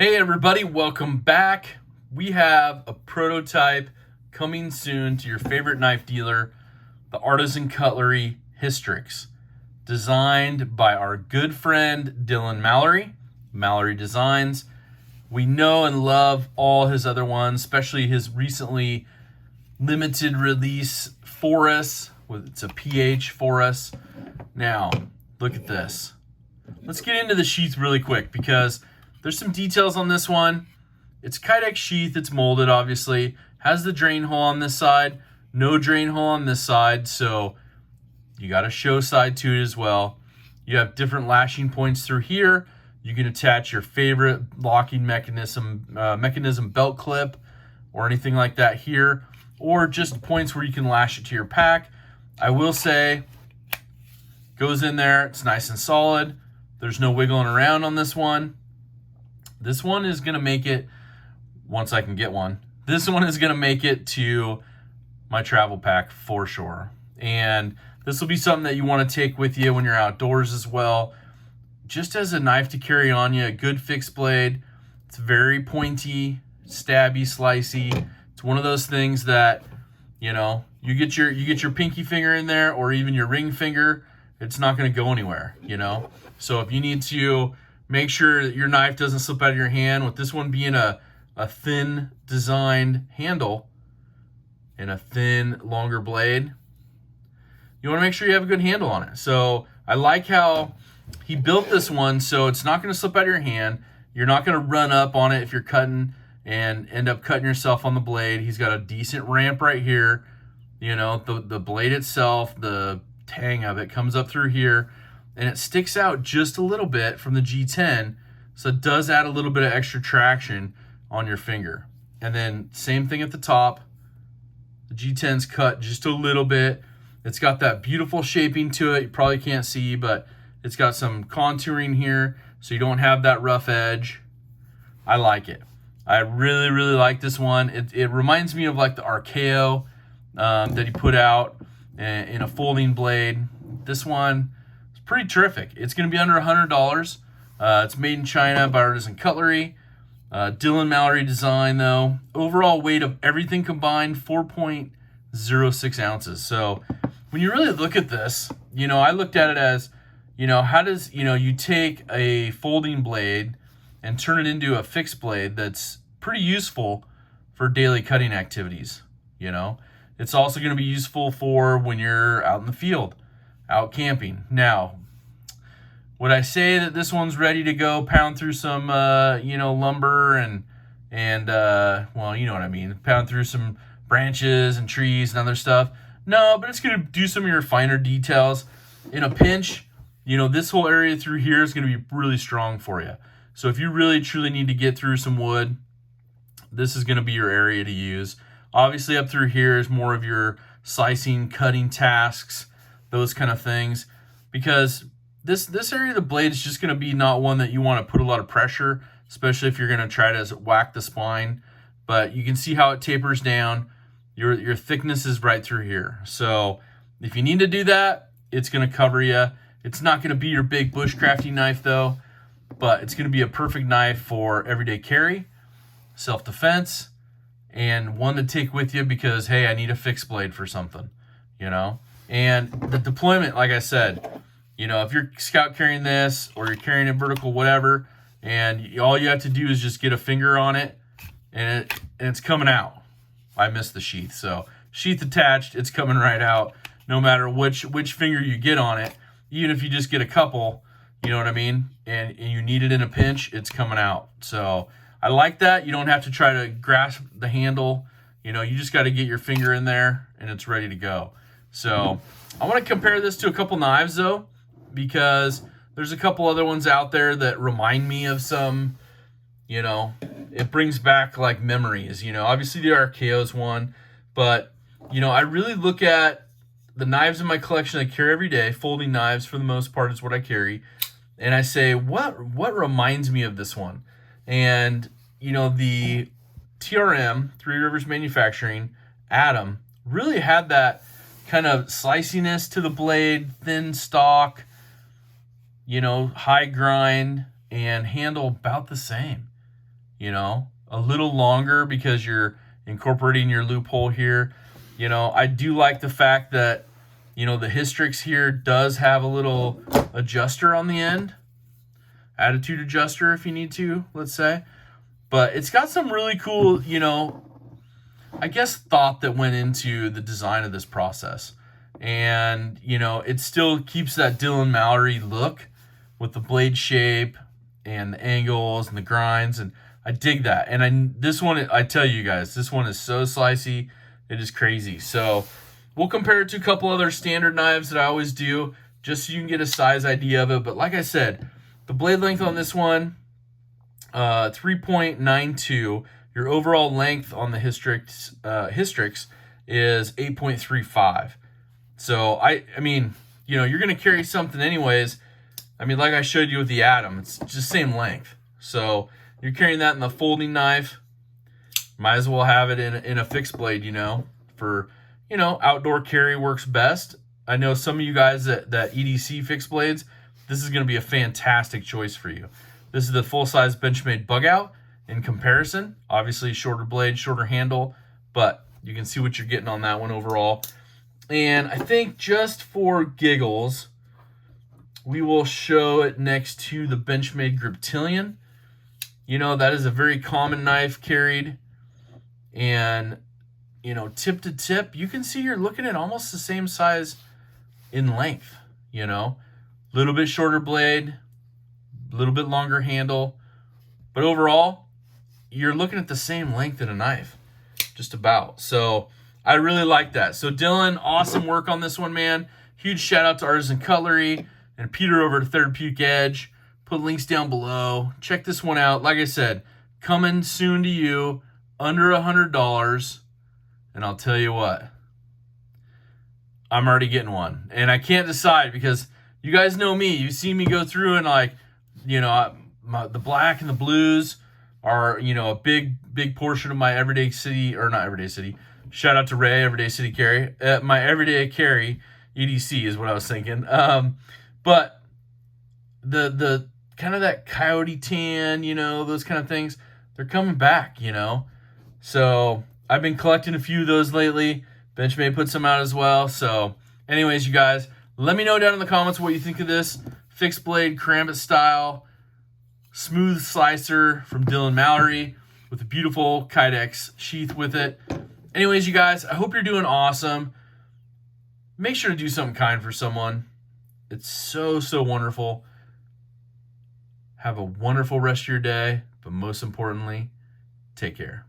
Hey everybody, welcome back. We have a prototype coming soon to your favorite knife dealer, the Artisan Cutlery Hystrix, designed by our good friend Dylan Mallery, Mallery Designs. We know and love all his other ones, especially his recently limited release Forus. It's a PH Forus. Now, look at this. Let's get into the sheath really quick because there's some details on this one. It's Kydex sheath, it's molded obviously. Has the drain hole on this side, no drain hole on this side, so you got a show side to it as well. You have different lashing points through here. You can attach your favorite locking mechanism belt clip or anything like that here, or just points where you can lash it to your pack. I will say, goes in there, it's nice and solid. There's no wiggling around on this one. This one is going to make it, once I can get one, this one is going to make it to my travel pack for sure. And this will be something that you want to take with you when you're outdoors as well. Just as a knife to carry on you, a good fixed blade. It's very pointy, stabby, slicey. It's one of those things that, you know, you get your pinky finger in there or even your ring finger, it's not going to go anywhere, you know. So if you need to make sure that your knife doesn't slip out of your hand, with this one being a thin designed handle and a thin, longer blade, you want to make sure you have a good handle on it. So I like how he built this one so it's not going to slip out of your hand. You're not going to run up on it if you're cutting and end up cutting yourself on the blade. He's got a decent ramp right here. You know, the blade itself, the tang of it comes up through here, and it sticks out just a little bit from the G10, so it does add a little bit of extra traction on your finger. And then same thing at the top. The G10's cut just a little bit. It's got that beautiful shaping to it. You probably can't see, but it's got some contouring here, so you don't have that rough edge. I like it. I really, really like this one. It reminds me of like the Archeo that he put out in a folding blade. This one, pretty terrific. It's going to be under $100. It's made in China by Artisan Cutlery. Dylan Mallery design though. Overall weight of everything combined, 4.06 ounces. So when you really look at this, you know, I looked at it as, you know, how does, you know, you take a folding blade and turn it into a fixed blade that's pretty useful for daily cutting activities, you know. It's also going to be useful for when you're out in the field, out camping. Now, would I say that this one's ready to go pound through some, you know, lumber and well, you know what I mean, pound through some branches and trees and other stuff? No, but it's going to do some of your finer details. In a pinch, you know, this whole area through here is going to be really strong for you. So if you really truly need to get through some wood, this is going to be your area to use. Obviously up through here is more of your slicing, cutting tasks, those kind of things, because this area of the blade is just going to be not one that you want to put a lot of pressure, especially if you're going to try to whack the spine. But you can see how it tapers down. Your thickness is right through here. So if you need to do that, it's going to cover you. It's not going to be your big bushcrafting knife though, but it's going to be a perfect knife for everyday carry, self-defense, and one to take with you because, hey, I need a fixed blade for something, you know? And the deployment, like I said, you know, if you're scout carrying this or you're carrying it vertical, whatever, and all you have to do is just get a finger on it and it's coming out. I missed the sheath. So sheath attached, it's coming right out no matter which finger you get on it. Even if you just get a couple, you know what I mean? And you need it in a pinch, it's coming out. So I like that. You don't have to try to grasp the handle. You know, you just got to get your finger in there and it's ready to go. So I want to compare this to a couple knives though, because there's a couple other ones out there that remind me of some, you know, it brings back like memories, you know. Obviously the Archeo's one, but you know, I really look at the knives in my collection I carry every day. Folding knives for the most part is what I carry, and I say, what reminds me of this one? And you know, the TRM, Three Rivers Manufacturing Atom, really had that kind of sliciness to the blade, thin stock, you know, high grind, and handle about the same. you know, a little longer because you're incorporating your loophole here. You know, I do like the fact that, you know, the Hystrix here does have a little adjuster on the end, attitude adjuster if you need to, let's say. But it's got some really cool, you know, I guess thought that went into the design of this process. And, you know, it still keeps that Dylan Mallery look with the blade shape and the angles and the grinds, and I dig that. And this one, I tell you guys, this one is so slicey, it is crazy. So we'll compare it to a couple other standard knives that I always do, just so you can get a size idea of it. But like I said, the blade length on this one, 3.92. Your overall length on the Hystrix is 8.35. So I mean, you know, you're gonna carry something anyways. I mean, like I showed you with the Atom, it's just same length. So you're carrying that in the folding knife. Might as well have it in a fixed blade, you know, for, you know, outdoor carry works best. I know some of you guys that EDC fixed blades, this is going to be a fantastic choice for you. This is the full-size Benchmade bug out in comparison. Obviously, shorter blade, shorter handle, but you can see what you're getting on that one overall. And I think just for giggles, we will show it next to the Benchmade Griptilian. You know, that is a very common knife carried. And, you know, tip to tip, you can see you're looking at almost the same size in length, you know. A little bit shorter blade, a little bit longer handle. But overall, you're looking at the same length in a knife, just about. So I really like that. So Dylan, awesome work on this one, man. Huge shout out to Artisan Cutlery and Peter over at Therapeutic Edge. Put links down below. Check this one out. Like I said, coming soon to you, under $100. And I'll tell you what, I'm already getting one. And I can't decide because you guys know me. You see me go through and, like, you know, the black and the blues are, you know, a big portion of my everyday city, or not everyday city. Shout out to Ray, Everyday City Carry. My everyday carry, EDC is what I was thinking. But the kind of that coyote tan, you know, those kind of things, they're coming back, you know. So I've been collecting a few of those lately. Benchmade put some out as well. So anyways, you guys, let me know down in the comments what you think of this fixed blade karambit style smooth slicer from Dylan Mallery with a beautiful Kydex sheath with it. Anyways, you guys, I hope you're doing awesome. Make sure to do something kind for someone. It's so, so wonderful. Have a wonderful rest of your day, but most importantly, take care.